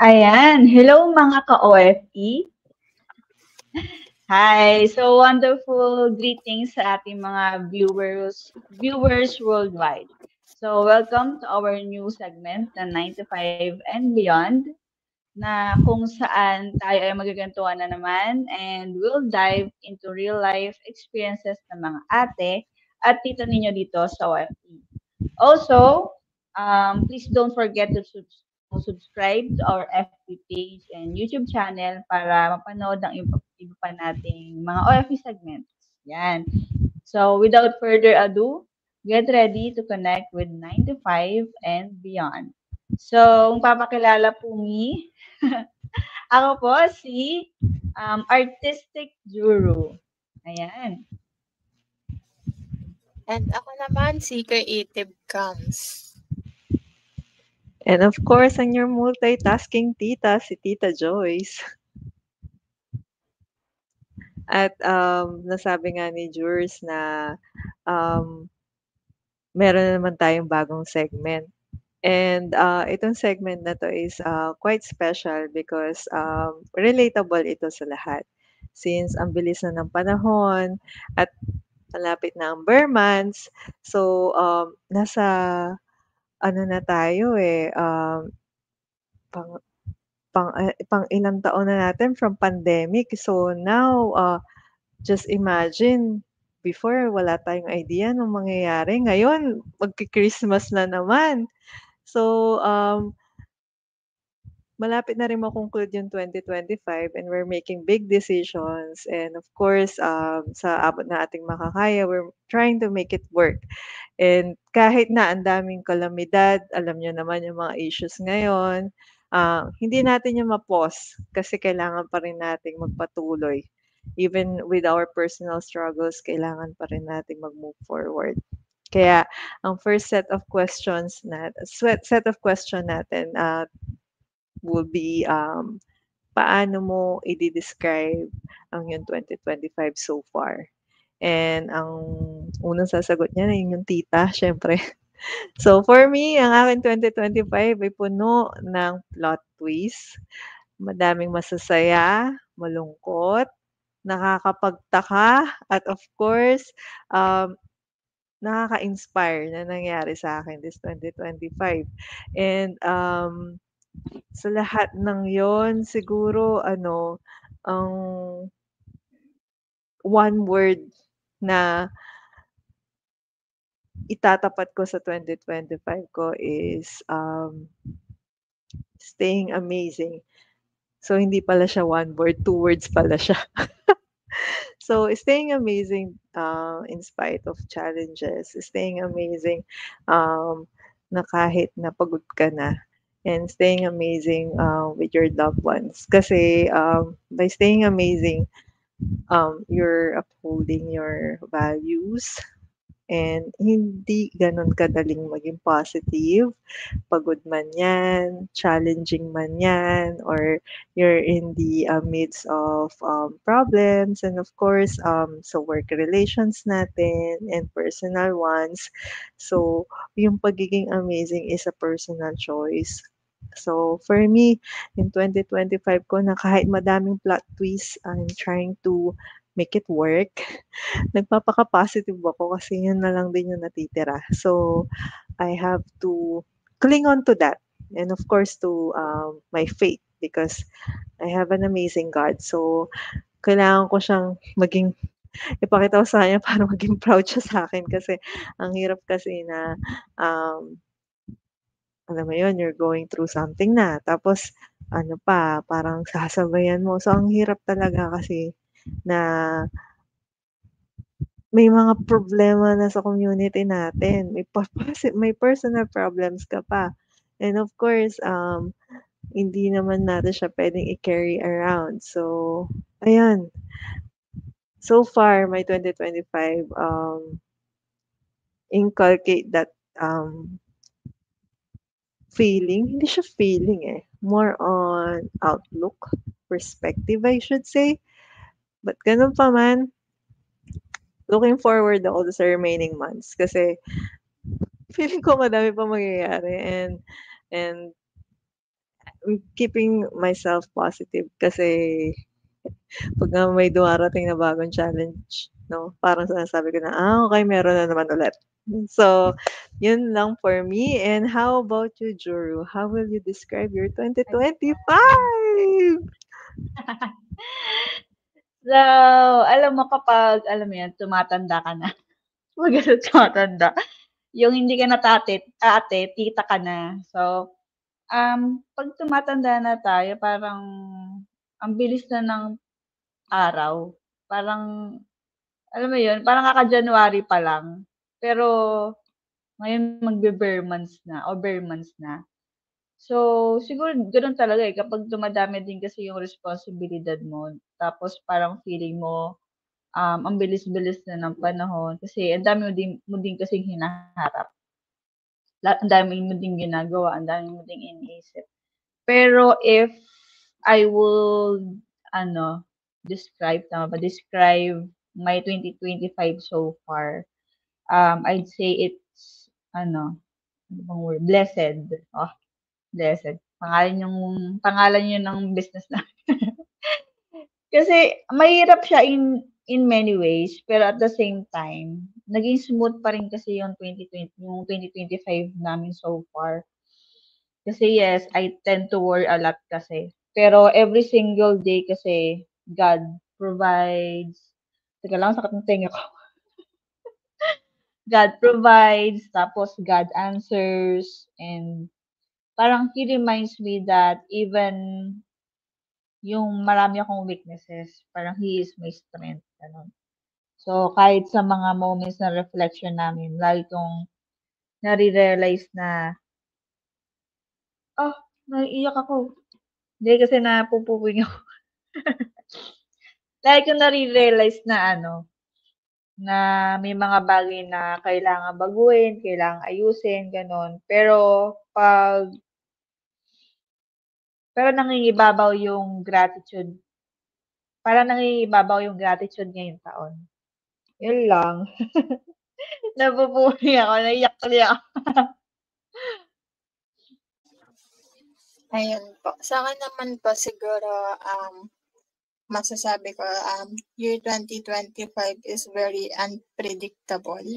Ayan. Hello mga ka-OFE. Hi. So wonderful greetings sa ating mga viewers worldwide. So welcome to our new segment na 95 and Beyond na kung saan tayo ay magagantuhan na naman and we'll dive into real life experiences ng mga ate at tito ninyo dito sa OFE. Also, please don't forget to subscribe to our FB page and YouTube channel para mapanood ang iba pa nating mga OFE segments. Yan. So, without further ado, get ready to connect with 95 and beyond. So, kung papakilala po ako po si Artistic Juru. Ayan. And ako naman si Creative Comes. And of course, ang your multitasking tita, si Tita Joyce. At nasabi nga ni Jurs na meron na naman tayong bagong segment. And itong segment na to is quite special because relatable ito sa lahat. Since ang bilis na ng panahon at malapit na ang bare months, so nasa ano na tayo pang pang ilang taon na natin from pandemic. So now, just imagine, before wala tayong idea nung mangyayari. Ngayon, magki-Christmas na naman. So, malapit na rin ma-conclude yung 2025 and we're making big decisions. And of course, sa abot na ating makakaya, we're trying to make it work. And kahit na ang daming kalamidad, alam niyo naman yung mga issues ngayon, hindi natin yung ma-pause kasi kailangan pa rin nating magpatuloy. Even with our personal struggles, kailangan pa rin nating mag-move forward. Kaya ang first set of questions natin will be paano mo i-describe ang yung 2025 so far? And ang unang sasagot niya na yung tita, syempre. So for me, ang aking 2025 ay puno ng plot twist. Madaming masasaya, malungkot, nakakapagtaka, at of course, nakaka-inspire na nangyari sa akin this 2025. And sa lahat ng yon siguro ang one word na itatapat ko sa 2025 ko is staying amazing. So hindi pala siya one word, two words pala siya. So staying amazing in spite of challenges, staying amazing na kahit napagod ka na, and staying amazing with your loved ones. Kasi by staying amazing, you're upholding your values and hindi gano'n kadaling maging positive. Pagod man 'yan, challenging man 'yan, or you're in the midst of problems, and of course, sa work relations natin and personal ones. So, yung pagiging amazing is a personal choice. So, for me, in 2025 ko na kahit madaming plot twists, I'm trying to make it work. Nagpapaka-positive ako kasi yun na lang din yung natitira. So, I have to cling on to that, and of course to my faith, because I have an amazing God. So, kailangan ko siyang ipakita ko sa kanya para maging proud siya sa akin, kasi ang hirap kasi na alam mo yun, you're going through something na, tapos ano pa, parang sasabayan mo. So, ang hirap talaga kasi na may mga problema na sa community natin. May personal problems ka pa. And of course, hindi naman natin siya puwedeng i-carry around. So, ayan. So far, my 2025, inculcate that feeling. Hindi siya feeling more on outlook, perspective, I should say. But ganun pa man, looking forward ako sa remaining months kasi feeling ko madami pa mangyayari, and keeping myself positive kasi pag nga may dumarating na bagong challenge, 'no, parang sinasabi ko na, okey meron na naman ulit. So, yun lang for me, and how about you, Juru? How will you describe your 2025? So, alam mo kapag, alam mo yan, tumatanda ka na. 'Pag tumatanda, yung hindi ka na ate, tita ka na. So, 'pag tumatanda na tayo parang ang bilis na ng araw. Parang, alam mo yun, parang kaka-January pa lang. Pero ngayon magbe-bare months na o bare months na. So, siguro gano'n talaga, eh, kapag dumadami din kasi yung responsibilidad mo tapos parang feeling mo, ang bilis-bilis na ng panahon kasi ang dami mo din kasing hinaharap. Ang dami mo ding ginagawa, ang dami mo ding iniisip. Pero if I would ano, tama ba? Describe my 2025 so far, I'd say it's ano, ano bang word? Blessed. Oh, blessed. Pangalan yun ng business na. Kasi mahirap siya in many ways, pero at the same time, naging smooth pa rin kasi yung 2025 namin so far. Kasi yes, I tend to worry a lot kasi. Pero every single day kasi God provides. Teka lang, sakit ng tenga ko. God provides, tapos God answers, and parang He reminds me that even yung marami akong weaknesses, parang He is my strength. Ganun. So, kahit sa mga moments na reflection namin, lagi kong nare-realize na, naiiyak ako. Hindi kasi napupuwing ako. Lagi kong nare-realize na na may mga bagay na kailangan baguhin, kailangang ayusin, gano'n. Pero nangingibabaw yung gratitude. Parang nangingibabaw yung gratitude ngayong taon. Yun lang. Napupuwi ako, naiyak tuloy ako. Ayun po. Sa'kin naman po siguro, masasabi ko, year 2025 is very unpredictable,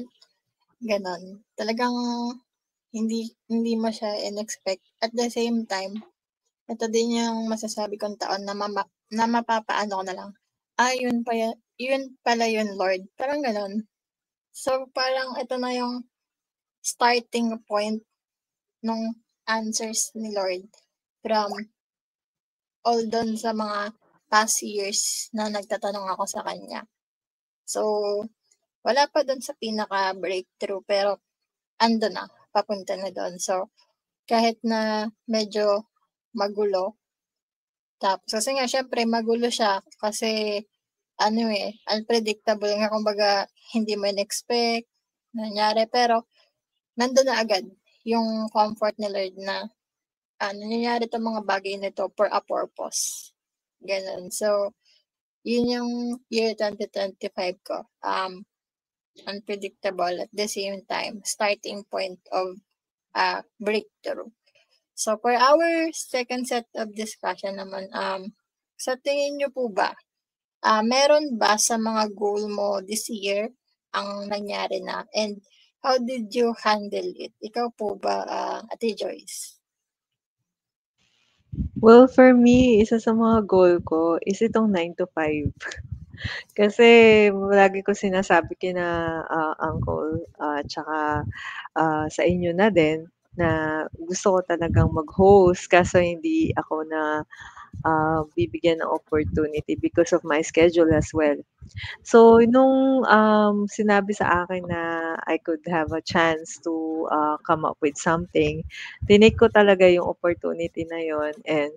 gano'n. Talagang hindi hindi mo siya in-expect. At the same time, ito din yung masasabi kong taon na mapapaano ko na lang, yun pala yun Lord, parang gano'n. So, parang ito na yung starting point nung answers ni Lord from all dun sa mga past years na nagtatanong ako sa kanya. So, wala pa dun sa pinaka-breakthrough pero ando na, papunta na dun. So, kahit na medyo magulo, tapos kasi nga syempre magulo siya kasi unpredictable nga, kumbaga hindi mo in-expect, nangyari, pero nandun na agad yung comfort ni Lord na nangyayari 'tong mga bagay na 'to for a purpose, gano'n. So, yun yung year 2025 ko, unpredictable at the same time starting point of breakthrough. So, for our second set of discussion naman, sa tingin niyo po ba, meron ba sa mga goal mo this year ang nangyari na, and how did you handle it? Ikaw po ba, Ate Joyce? Well, for me, isa sa mga goal ko is itong 9 to 5. Kasi lagi ko sinasabi kina, uncle, tsaka, sa inyo na din na gusto ko talagang mag-host kaso hindi ako bibigyan ng opportunity because of my schedule as well. So nung, sinabi sa akin na I could have a chance to, come up with something, tinake ko talaga yung opportunity na yun, and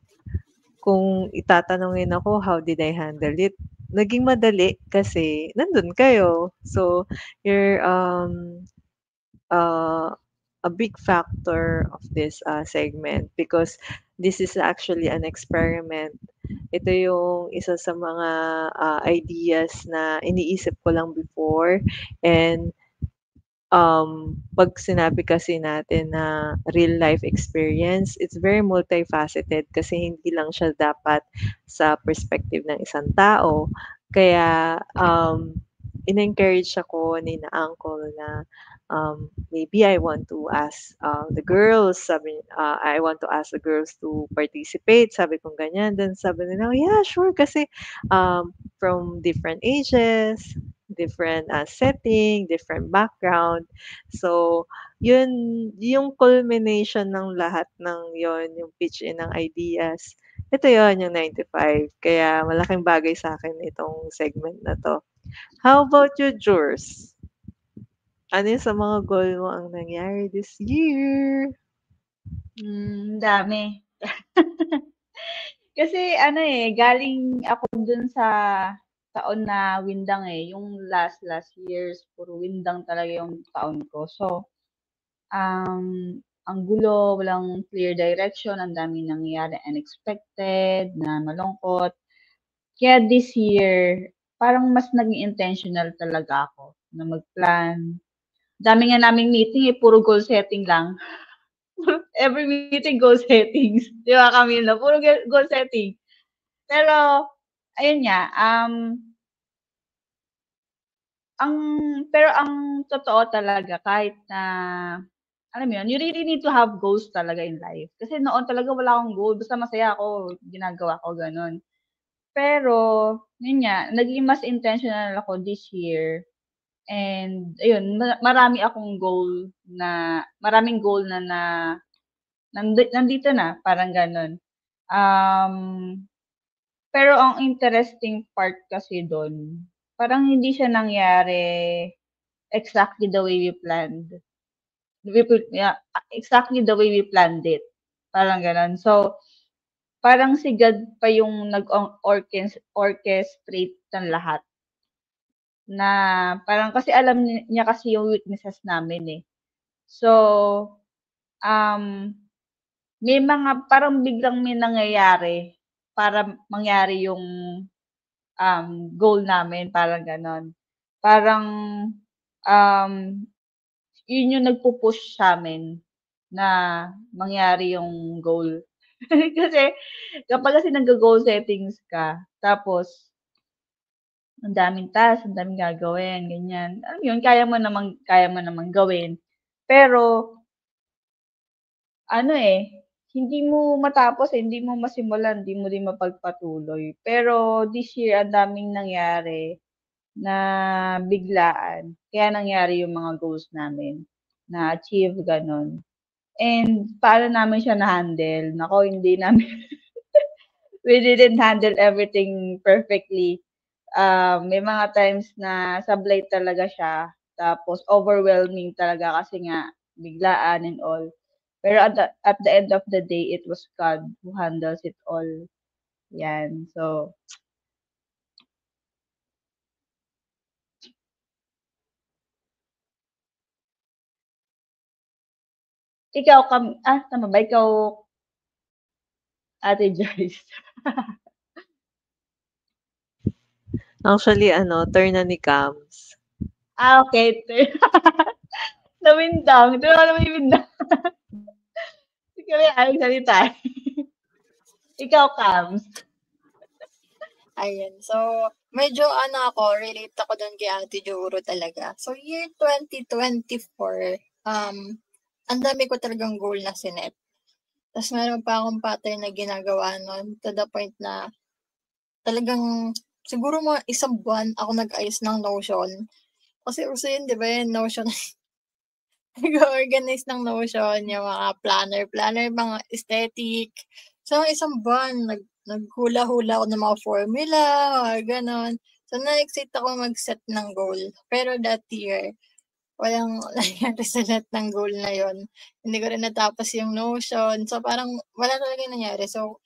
kung itatanungin ako, how did I handle it? Naging madali kasi nandun kayo. So, you're, a big factor of this, segment because this is actually an experiment. Ito yung isa sa mga, ideas na iniisip ko lang before, and 'pag sinabi kasi natin na real life experience, it's very multifaceted kasi hindi lang siya dapat sa perspective ng isang tao. Kaya, in-encourage ako ni na uncle na, maybe I want to ask, the girls, I want to ask the girls to participate, sabi kong ganyan. Then sabi nila, "Yeah, sure." Kasi, from different ages, different, setting, different background. So, yun yung culmination ng lahat ng yon, yung pitch in ng ideas. Ito yon yung 95. Kaya malaking bagay sa akin itong segment na 'to. How about you, Jurs? Ano yung sa mga goal mo ang nangyari this year? Dami. Kasi ano, galing ako dun sa taon na windang, yung last years puro windang talaga yung taon ko. So, ang gulo, walang clear direction, ang daming nangyayari unexpected, na malungkot. Kaya this year, parang mas naging intentional talaga ako na mag-plan. Dami nga naming meeting, puro goal setting lang. Every meeting, goal settings. Di ba, Camila? Puro goal setting. Pero, ayun nga, ang, pero ang totoo talaga, kahit na, alam mo yun, you really need to have goals talaga in life. Kasi noon talaga wala akong goal. Basta masaya ako, ginagawa ko, ganun. Pero, yun nga, naging mas intentional ako this year. And, ayun, maraming goal na nandito na, parang ganun. Um, pero ang interesting part kasi doon, parang hindi siya nangyari exactly the way we planned. Yeah, exactly the way we planned it. Parang ganun. So, parang si God pa yung nag-orchestrate ng lahat. Na parang kasi alam niya kasi yung weaknesses namin eh. So, um, may mga parang biglang may nangyayari para mangyari yung goal namin, parang ganon. Parang um, yun yung nagpo-push sa'min na mangyari yung goal. Kasi kapag kasi naggo-goal settings ka, tapos ang daming task, ang daming gagawin, ganyan. Alam mo yun, kaya mo namang gawin. Pero ano hindi mo matapos, hindi mo masimulan, hindi mo din mapagpatuloy. Pero this year, ang daming nangyari na biglaan. Kaya nangyari yung mga goals namin na-achieve, gano'n. And paano namin siya na-handle? Naku, hindi namin we didn't handle everything perfectly. May mga times na sablay talaga siya, tapos overwhelming talaga kasi nga biglaan and all. Pero at the end of the day, it was God who handles it all. Yan. So, tama ba? Ikaw, Ate Joyce. Actually turn na ni Cams. Okay. Nawindang. Ito na naman yung windang. Sige, ayaw salita. Ikaw, Cams. Ayan. So, medyo relate ako doon kay Ate Joro talaga. So, year 2024, ang dami ko talagang goal na sinet. Tapos meron pa akong pattern na ginagawa nun to the point na talagang siguro mga isang buwan ako nag-ayos ng Notion. Kasi uso yun, di ba yung Notion? Nag-organize ng Notion, yung mga planner, mga aesthetic. So, isang buwan, naghula-hula ako ng mga formula, mga ganon. So, na-excite ako mag-set ng goal. Pero that year, walang nangyari sa lahat ng goal na yon. Hindi ko rin natapos yung Notion. So, parang wala talaga nangyari. So,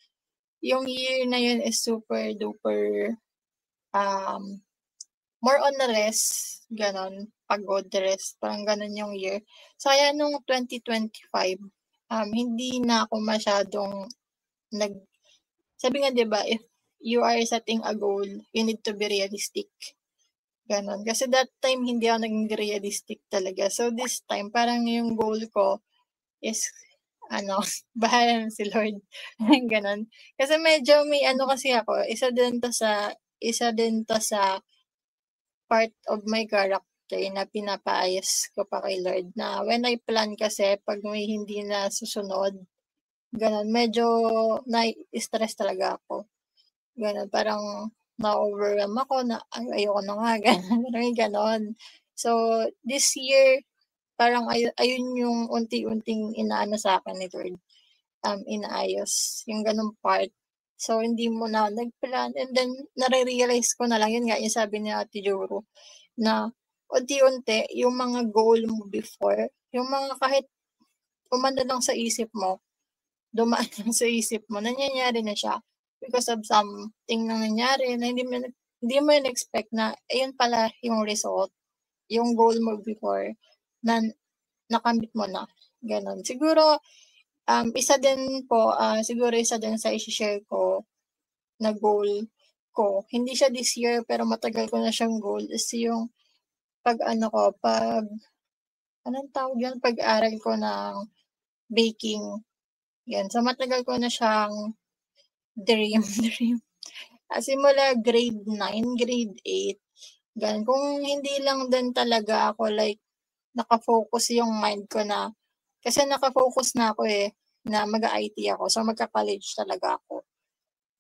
yung year na yun is super duper more on the rest, ganon, pagod, rest, parang ganon yung year. So, kaya nung 2025, hindi na ako masyadong sabi nga 'di ba, if you are setting a goal, you need to be realistic. Ganon. Kasi that time, hindi ako naging realistic talaga. So, this time, parang yung goal ko is, bahala na si Lord. Ganon. Kasi medyo may kasi ako, isa din to sa part of my character na pinapaayos ko pa kay Lord na when I plan kasi pag may hindi na susunod, ganon, medyo na-stress talaga ako. Ganon, parang na-overwhelm ako na ayoko na nga, ganon. So, this year, parang ayun yung unti-unting inaano sa akin ni Lord, inaayos, yung ganong part. So, hindi mo na nag-plan and then nare-realize ko na lang, yun nga, yung sabi ni Ate Joro, na unti-unti yung mga goal mo before, yung mga kahit umano lang sa isip mo, dumaan lang sa isip mo, nangyayari na siya because of something na nangyari na hindi mo in-expect na ayun pala yung result, yung goal mo before na nakamit mo na, gano'n. Siguro, siguro isa din sa i-share ko na goal ko, hindi siya this year pero matagal ko na siyang goal is yung anong tawag yun? Pag-aral ko ng baking. Yan. So, matagal ko na siyang dream. Simula grade 9, grade 8. Ganun. Kung hindi lang din talaga ako like nakafocus yung mind ko na kasi nakafocus na ako na mag-IT ako. So, magka-college talaga ako.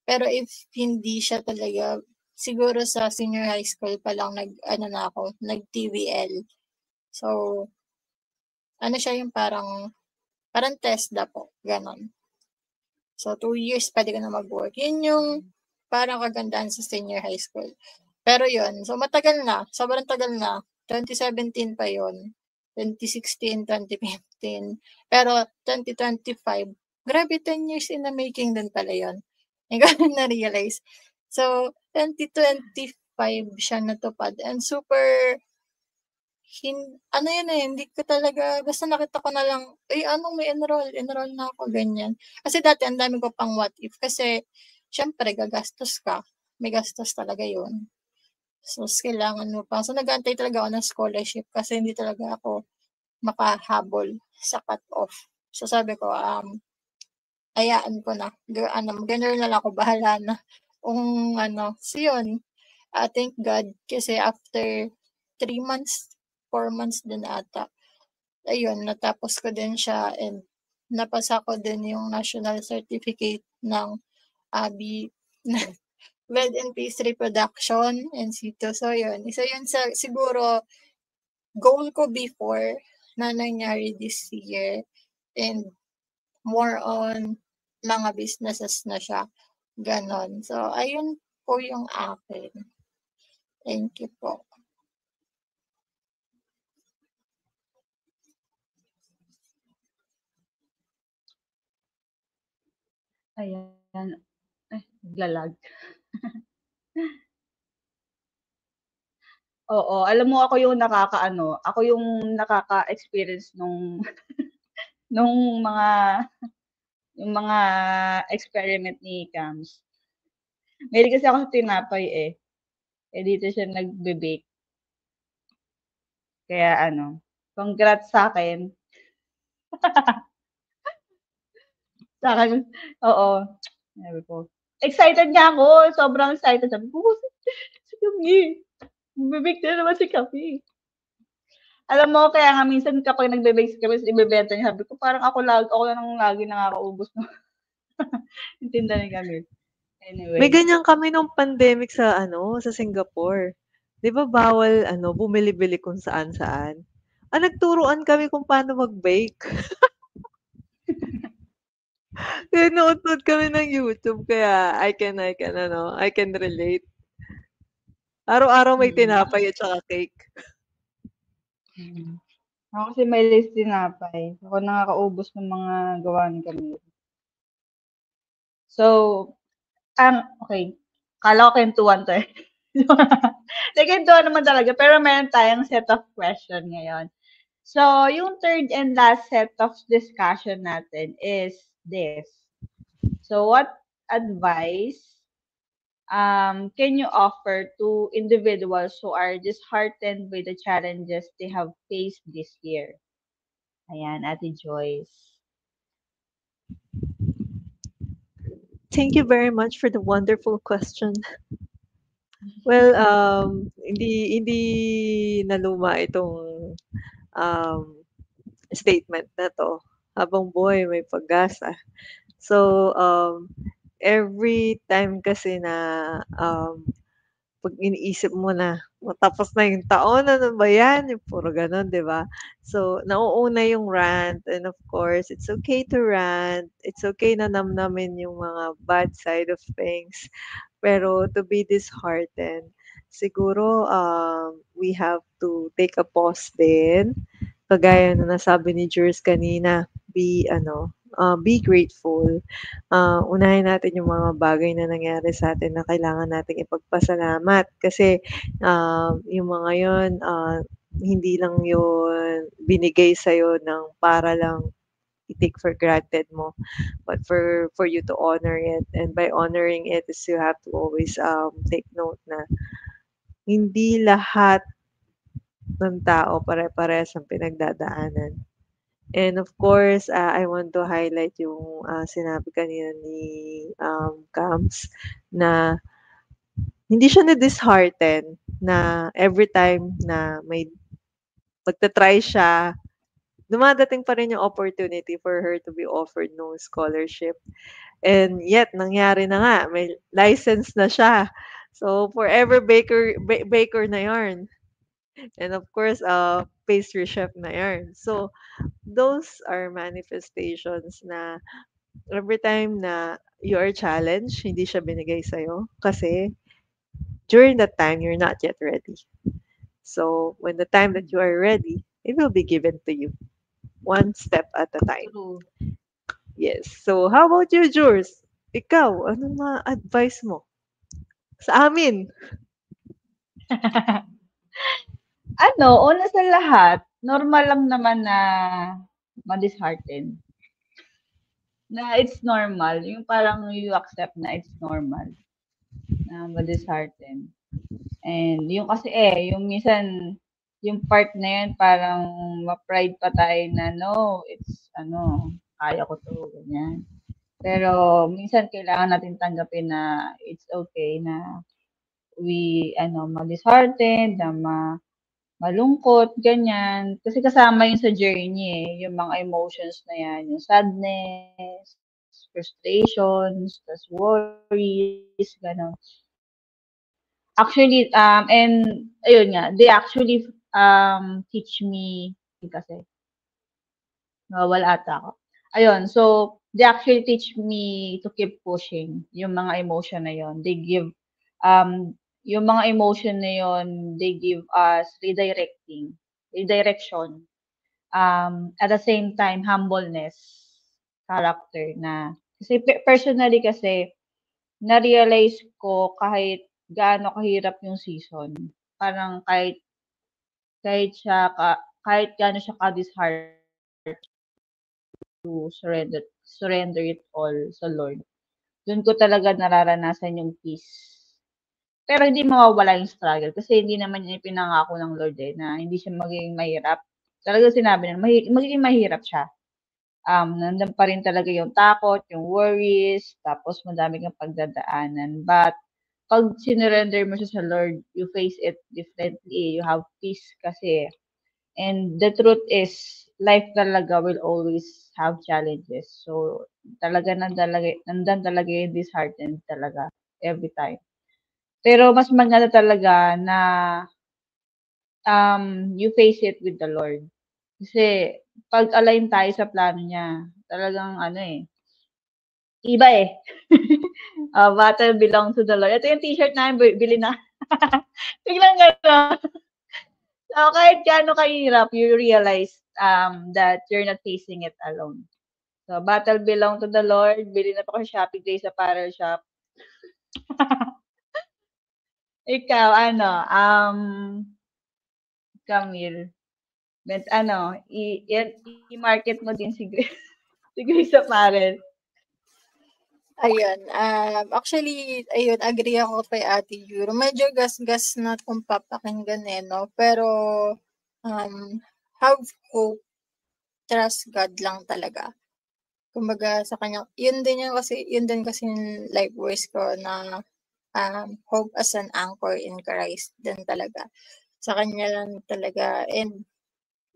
Pero if hindi siya talaga, siguro sa senior high school pa lang nag-TVL. So, siya yung parang TESDA po, ganon. So, 2 years pwede ka na mag-work. Yun yung parang kagandahan sa senior high school. Pero yun, so matagal na, sobrang tagal na. 2017 pa yun. 2016, 2015. Pero 2025, grabe 10 years in the making din pala yun. Hindi ko na-realize. So, 2025 siya natupad and super hindi ko talaga, basta nakita ko na lang, may enroll na ako, ganyan. Kasi dati ang dami ko pang what if, kasi syempre gagastos ka, may gastos talaga yun. So, kailangan mo pa. So, nag-aantay talaga ako ng scholarship kasi hindi talaga ako makahabol sa cut-off. So, sabi ko, hayaan ko na. Ganun na lang ako, bahala na. So yun, thank God, kasi after 3 months, 4 months din ata, ayun, natapos ko din siya and napasa ko din yung national certificate ng Bed and Pastry Production in situ. So yun, isa yun sa siguro goal ko before na nangyari this year and more on mga businesses na siya, ganon. So ayun po yung akin. Thank you po. Ayan. Ay, nagla-lag. Oo, alam mo ako yung ako yung nakaka-experience nung mga experiment ni Cams. Mahilig kasi ako sa tinapay dito siya nagbe-bake. Kaya congrats sa'kin. Sa'kin, oo. Sabi ko, excited nga ako, sobrang excited. Sabi ko, si Kami, magbe-bake na naman si Kami. Alam mo, kaya nga minsan kapag nagbe-bake si Kami, ibebenta niya, sabi ko, parang ako lang lagi nakakaubos ng yung tinda ni Kami. May Anyway, ganyan kami nung pandemic sa Singapore. 'Di ba bawal bumili-bili kung saan-saan. Nagturuan kami kung paano mag-bake. Kaya nood kami ng YouTube kaya I can relate. Araw-araw may tinapay at saka cake. Ako kasi may list tinapay. Ako nakakaubos ng mga gawa ni Camille. So, okay. Kala ko kwentuhan to eh. Nagkwentuhan naman talaga, pero meron tayong set of question ngayon. So, yung third and last set of discussion natin is this. So, what advice can you offer to individuals who are disheartened by the challenges they have faced this year? Ayan, Ate Joyce. Thank you very much for the wonderful question. Well, hindi naluma itong um, statement na 'to. Habang buhay may pag-asa. So, every time kasi na, 'pag iniisip mo na, matapos na yung taon, ano ba 'yan, yung puro gano'n, 'di ba? So, nauuna yung rant and of course, it's okay to rant. It's okay na namnamin yung mga bad side of things. Pero to be disheartened, siguro, we have to take a pause din. Kagaya na nasabi ni Jules kanina, be grateful. Unahin natin yung mga bagay na nangyari sa atin na kailangan nating ipagpasalamat kasi, yung mga yun, hindi lang yun binigay sa'yo ng para lang i-take for granted mo, but for you to honor it. And by honoring it is you have to always, take note na hindi lahat ng tao pare-parehas ang pinagdadaanan. And of course, I want to highlight yung, sinabi kanina ni, Kams na hindi siya na-dishearten na every time na may magta-try siya, dumadating pa rin yung opportunity for her to be offered no scholarship. And yet nangyari na nga, may license na siya. So, forever baker na yarn. And of course, pastry chef na yarn. So, those are manifestations na every time na you are challenged, hindi siya binigay sa'yo kasi during that time, you're not yet ready. So, when the time that you are ready, it will be given to you one step at a time. True. Yes. So, how about you, Jules? Ikaw, anong ma-advice mo sa amin? Una sa lahat, normal lang naman na ma-dishearten. Na it's normal. Yung parang you accept na it's normal na ma-dishearten. And yung kasi yung minsan, yung part na yun, parang ma-pride pa tayo na, no, it's, kaya ko to, ganyan. Pero, minsan kailangan natin tanggapin na it's okay na ma-disheartened, na malungkot, ganyan. Kasi kasama yun sa journey yung mga emotions na yan, yung sadness, frustrations, tas worries, gano'n. Actually, and ayun nga, they actually teach me kasi nawawala ata ako. Ayun, so they actually teach me to keep pushing yung mga emotion na yon. They give yung mga emotion na yon, they give us redirection. At the same time, humbleness, character na kasi personally kasi na-realize ko kahit gaano kahirap yung season, parang kahit siya kahit gaano siya ka-disheartened to surrender it all sa Lord. Dun ko talaga nararanasan yung peace. Pero hindi mawawala yung struggle kasi hindi naman niya ipinangako ng Lord na hindi siya magiging mahirap. Talagang sinabi niya magiging mahirap siya. Nandun pa rin talaga yung takot, yung worries, tapos madami kang pagdadaanan. But 'pag sinurrender mo siya sa Lord, you face it differently. You have peace kasi. And the truth is, life talaga will always have challenges. So, nandun talaga yung disheartened talaga every time. Pero mas maganda talaga na you face it with the Lord. Kasi pag align tayo sa plano niya, talagang iba battle belong to the Lord. Ito yung t-shirt namin, bili na. Biglang gano'n. So, kahit gaano kahirap, you realize that you're not facing it alone. So, battle belong to the Lord. Bili na pa ako sa Shopee Grace Apparel Shop. Ikaw, Camille, i-market mo din si Grace, si Grace Apparel. Ayun, actually, ayun, agree ako kay Ate Juro. Medyo gas-gas na kung papakinggan, eh, 'no? Pero, um, have hope, trust God lang talaga. Kumbaga sa kanya yun din kasi yung life verse ko na, hope as an anchor in Christ din talaga. Sa kanya lang talaga and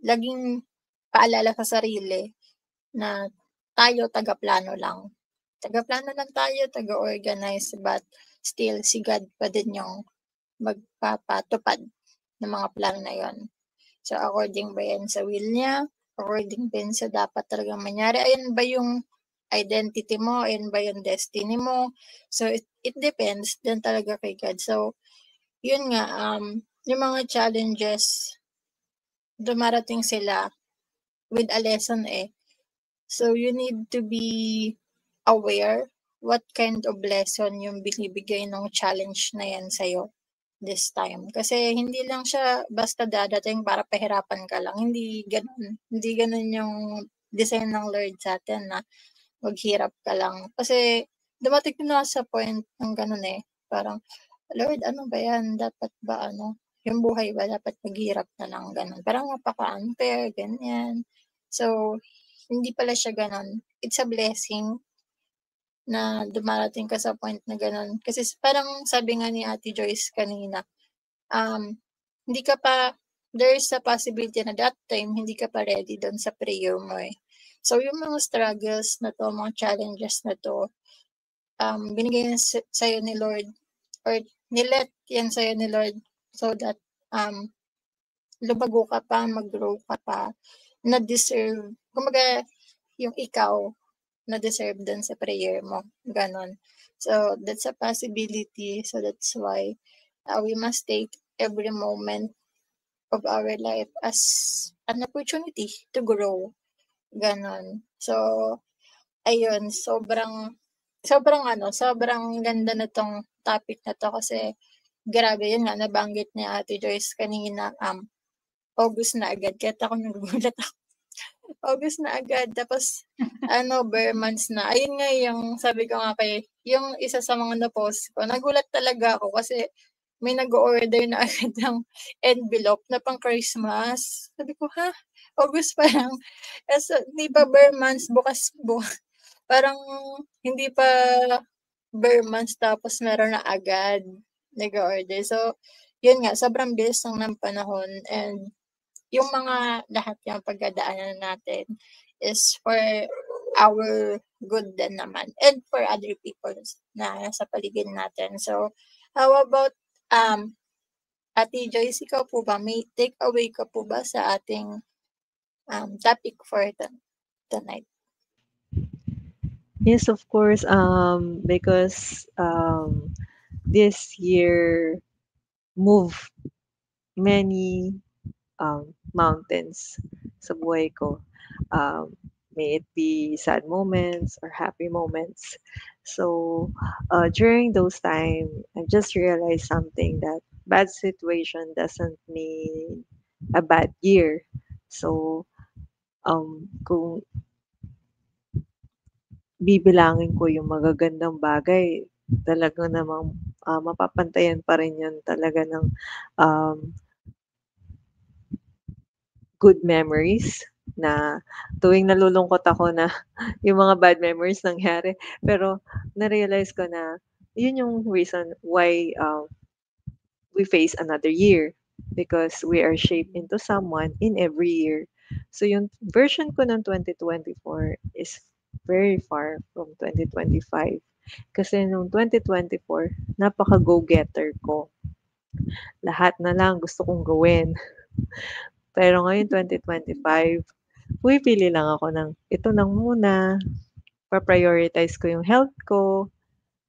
laging paalala sa sarili na tayo tagaplano lang. Tagaplano lang tayo, taga-organize, but still si God pa din yung magpapatupad ng mga plano na yun. So, according ba yan sa will niya? According ba yan sa dapat talagang mangyari? Ayan ba yung identity mo? Ayan ba yung destiny mo? So, it depends din talaga kay God. So, yun nga, yung mga challenges, dumarating sila with a lesson eh. So, you need to be aware what kind of lesson yung binibigay ng challenge na yan sa'yo this time. Kasi hindi lang siya basta dadating para pahirapan ka lang. Hindi ganun. Hindi ganun yung design ng Lord sa atin na maghirap ka lang. Kasi dumating na sa point ng ganun eh. Parang, Lord, ano ba yan? Dapat ba yung buhay ba dapat maghirap na lang ganun? Parang napaka-unfair, ganyan. So, hindi pala siya ganun. It's a blessing na dumarating ka sa point na gano'n. Kasi parang sabi nga ni Ate Joyce kanina, um, hindi ka pa, there's a possibility na that time hindi ka pa ready doon sa prayer mo eh. So yung mga struggles na to, mga challenges na to, binigay na sa'yo ni Lord or nilet yan sa'yo ni Lord so that lumago ka pa, mag-grow ka pa, na deserve, kumbaga yung ikaw na deserve dun sa prayer mo. Ganon. So, that's a possibility. So, that's why we must take every moment of our life as an opportunity to grow. Ganon. So, ayun, sobrang ganda na tong topic na to kasi grabe yun nga, nabanggit ni Ate Joyce kanina, August na agad. Kaya ako nagugulat ako. August na agad. Tapos, bare months na. Ayun nga yung sabi ko nga yung isa sa mga na-post ko, nagulat talaga ako kasi may nag-order na agad ng envelope na pang Christmas. Sabi ko, ha? August pa lang. Kasi hindi pa bare months, parang hindi pa bare months tapos meron na agad nag-order. So, yun nga, sobrang bilis lang ng panahon and yung mga lahat yung pagdadaanan natin is for our good din naman and for other people na nasa paligid natin. So, how about Ate Joyce, ikaw po ba, may takeaway ka po ba sa ating topic for tonight? Yes, of course. Because this year moved many mountains sa buhay ko. May it be sad moments or happy moments. So during those time, I just realized something that bad situation doesn't mean a bad year. So kung bibilangin ko yung magagandang bagay, talaga namang mapapantayan pa rin yun talaga ng um, good memories na tuwing nalulungkot ako na yung mga bad memories nangyari. Pero na-realize ko na yun yung reason why we face another year because we are shaped into someone in every year. So yung version ko ng 2024 is very far from 2025. Kasi nung 2024, napaka-go-getter ko. Lahat na lang gusto kong gawin. Pero ngayon 2025, pumipili lang ako ng ito lang muna. Pa-prioritize ko yung health ko.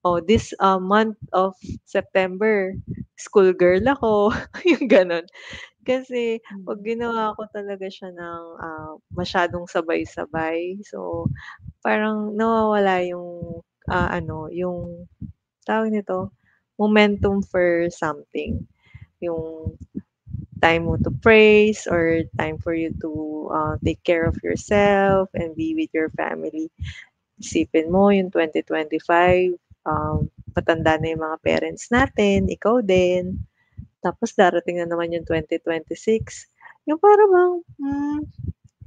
Oh, this month of September, school girl ako. Yung gano'n. Kasi 'pag ginawa ko talaga siya ng masyadong sabay-sabay, so parang nawawala yung yung tawag nito, momentum for something. Yung time mo to praise or time for you to take care of yourself and be with your family. Isipin mo yung 2025, matanda na yung mga parents natin, ikaw din. Tapos darating na naman yung 2026. Yung para bang,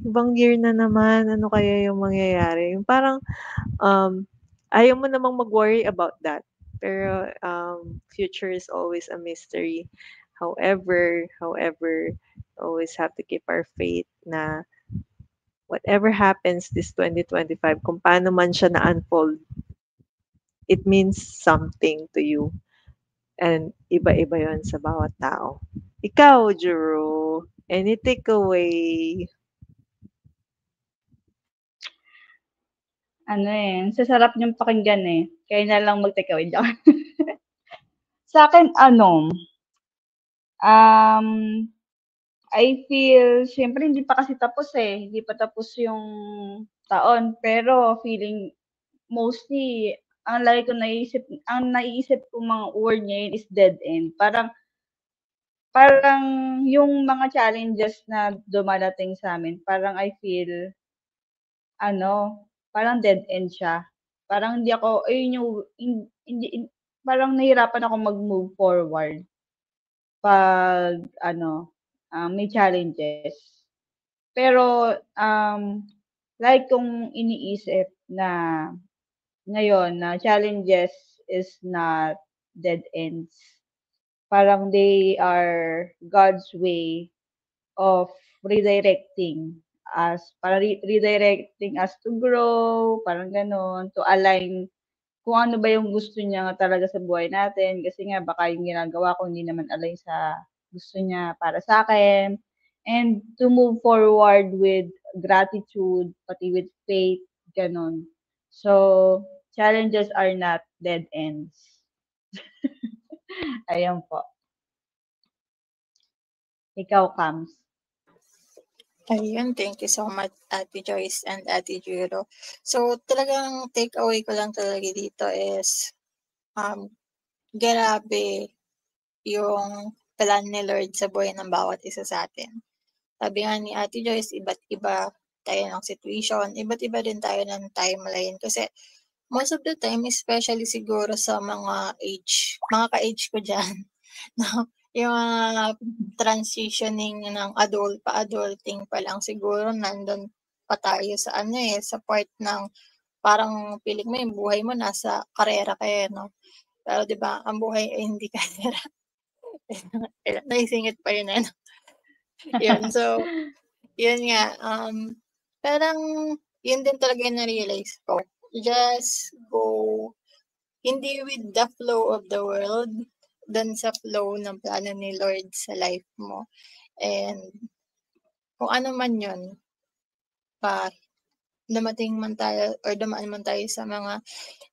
ibang year na naman, ano kaya yung mangyayari? Yung parang, ayaw mo namang mag-worry about that. Pero, future is always a mystery. However, always have to keep our faith na whatever happens this 2025, kung paano man siya na-unfold, it means something to you. And iba-iba yon sa bawat tao. Ikaw, Juro, any takeaway? Ano sasarap niyong pakinggan Kaya na lang mag-takeaway joke. Sa'kin um, I feel siyempre hindi pa kasi tapos, hindi pa tapos yung taon, pero feeling mostly ang naiisip kong mga word ngayon is dead end. Parang yung mga challenges na dumadating sa'min, parang I feel parang dead end siya. Parang hindi ako ayun yung parang nahihirapan akong mag-move forward 'pag may challenges. Pero, like kong iniisip na ngayon na challenges is not dead ends. Parang they are God's way of redirecting redirecting us to grow, parang gano'n, to align kung ano ba yung gusto niya nga talaga sa buhay natin. Kasi nga baka yung ginagawa ko hindi naman align sa gusto niya para sa akin. And to move forward with gratitude, pati with faith, gano'n. So, challenges are not dead ends. Ayan po. Ikaw, Kams. Ayun, thank you so much, Ate Joyce and Ate Jiro. So, talagang take away ko lang talaga dito is, grabe yung plan ni Lord sa buhay ng bawat isa sa atin. Sabi nga ni Ate Joyce, iba't iba tayo ng situation, iba't iba din tayo ng timeline. Kasi most of the time, especially siguro sa mga ka-age ko dyan, no? Yung transitioning ng pa-adulting pa lang siguro nandun pa tayo sa sa part ng parang feeling mo yung buhay mo nasa karera ka no? Pero 'di ba, ang buhay ay hindi karera. Naisingit pa yun Yun, so, yun nga, parang yun din talaga yung na-realize ko. Just go hindi with the flow of the world, dun sa flow ng plano ni Lord sa life mo. And kung ano man yun, pa dumating man tayo or dumaan man tayo sa mga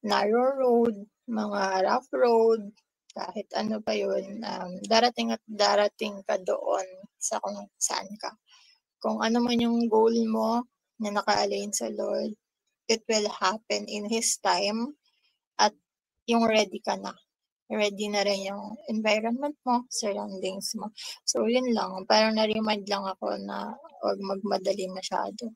narrow road, mga rough road, kahit ano pa yun, darating at darating ka doon sa kung saan ka. Kung ano man yung goal mo na naka-align sa Lord, it will happen in His time at yung ready ka na. Ready na rin yung environment mo, surroundings mo. So, yun lang. Parang na-remind lang ako na huwag magmadali masyado.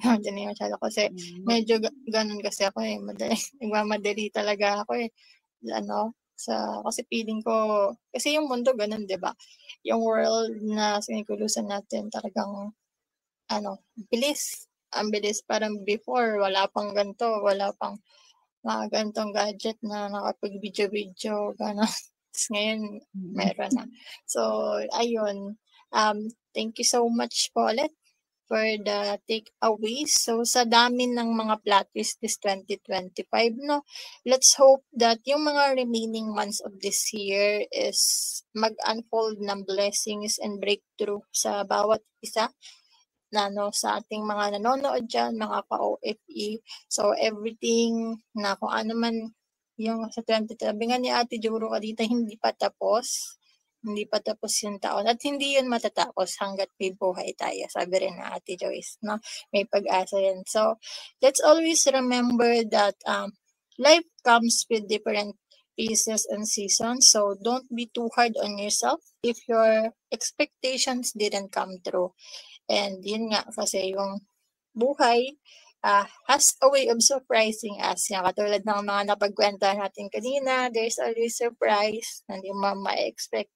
Magmadali masyado kasi medyo ganun kasi ako nagmamadali talaga ako kasi feeling ko, kasi yung mundo ganun, di ba? Yung world na sinikulusan natin talagang, bilis. Ang bilis parang before, wala pang ganito, wala pang mga ganitong gadget na nakapag-video-video, gano'n. Tapos ngayon, meron na. So, ayun. Thank you so much po ulit for the takeaways. So, sa dami ng mga plot twist this 2025, let's hope that yung mga remaining months of this year is mag-unfold ng blessings and breakthrough sa bawat isa sa ating mga nanonood dyan, mga ka-OFE. So, everything na kung ano man yung sa 20, sabi nga ni Ate Juro dito, hindi pa tapos. Hindi pa tapos yung taon. At hindi yun matatapos hanggat may buhay tayo. Sabi rin na Ate Joyce, may pag-asa yan. So, let's always remember that life comes with different phases and seasons. So, don't be too hard on yourself if your expectations didn't come true. And yun nga, kasi yung buhay, has a way of surprising us. Yan, katulad ng mga napagkwentuhan natin kanina, there's always surprise na hindi mo ma-expect.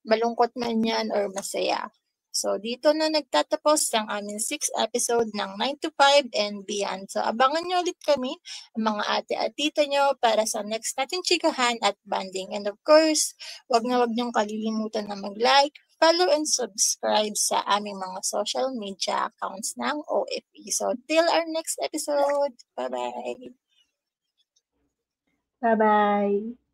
Malungkot man yan or masaya. So, dito na nagtatapos ang aming 6th episode ng 9 to 5 and beyond. So, abangan nyo ulit kami, mga ate at tita nyo, para sa next natin chikahan at banding. And of course, wag nyong kalilimutan na mag-like, follow, and subscribe sa aming mga social media accounts ng OFE. So, till our next episode. Bye-bye! Bye-bye!